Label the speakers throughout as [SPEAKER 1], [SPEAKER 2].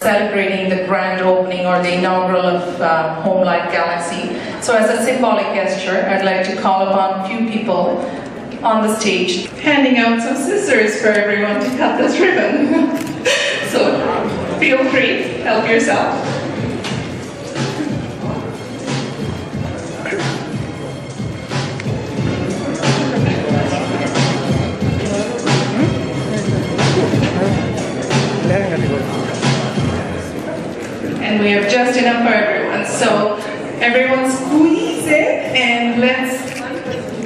[SPEAKER 1] celebrating the grand opening or the inaugural of HomeLife Galaxy. So as a symbolic gesture, I'd like to call upon a few people on the stage, handing out some scissors for everyone to cut this ribbon. So feel free, help yourself. And we have just enough for everyone. So everyone squeeze it, and let's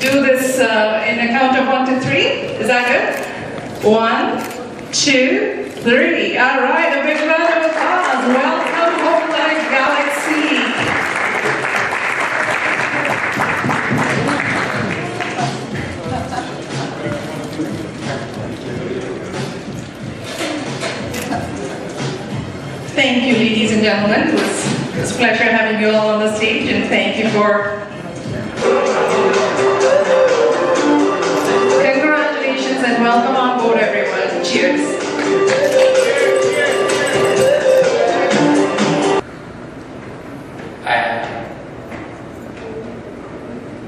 [SPEAKER 1] do this in a count of 1 to 3. Is that good? 1, 2, 3. All right, a big round of applause. Welcome, HomeLife Galaxy. Thank you, ladies and gentlemen. It was a pleasure having you all on the stage, and thank you for... Congratulations and welcome on board, everyone. Cheers.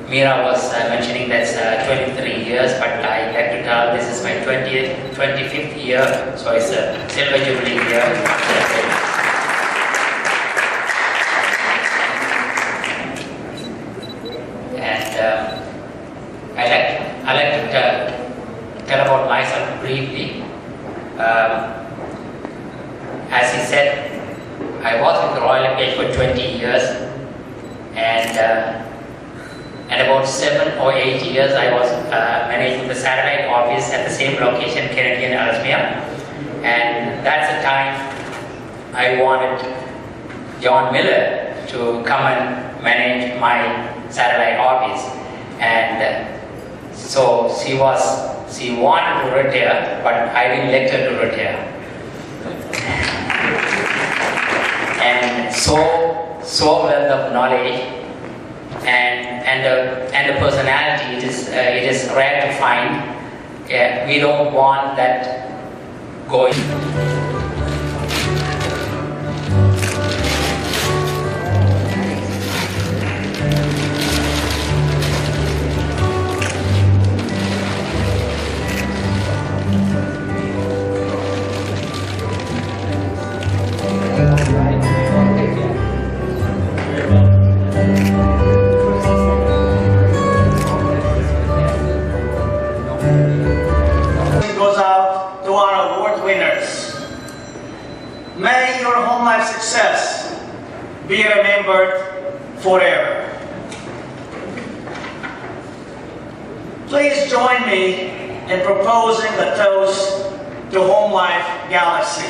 [SPEAKER 2] Meera was mentioning that's 23 years, but I like to tell this is my 25th year, so it's a silver jubilee year. And I like to tell about myself briefly. As he said, I was with the Royal Embassy for 20 years, and about 7 or 8 years I was managing the satellite office at the same location, Kennedy and Ellesmere. And that's the time I wanted John Miller to come and manage my satellite office. And so she wanted to retire, but I didn't let her to retire. And so wealth of knowledge and the personality, it is rare to find. We don't want that going.
[SPEAKER 3] May your home life success be remembered forever. Please join me in proposing the toast to HomeLife Galaxy.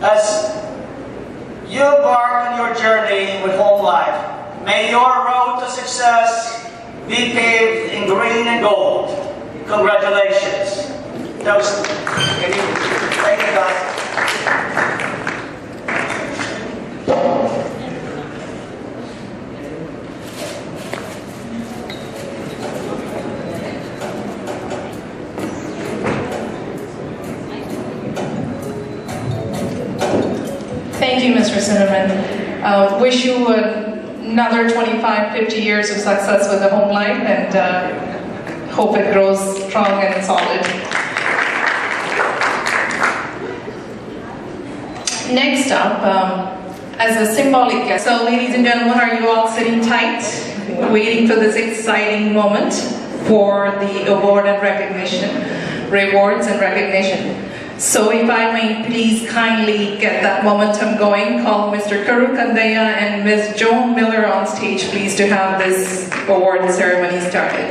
[SPEAKER 3] As you embark on your journey with HomeLife, may your road to success be paved in green and gold. Congratulations. Toast. Thank you, guys.
[SPEAKER 1] Thank you, Mr. Cinnamon. Wish you another 25, 50 years of success with the home life, and hope it grows strong and solid. Next up, as a symbolic guest. So ladies and gentlemen, are you all sitting tight, waiting for this exciting moment for the award and recognition, rewards and recognition? So if I may please kindly get that momentum going, call Mr. Karu Kandaya and Ms. Joan Miller on stage, please, to have this award ceremony started.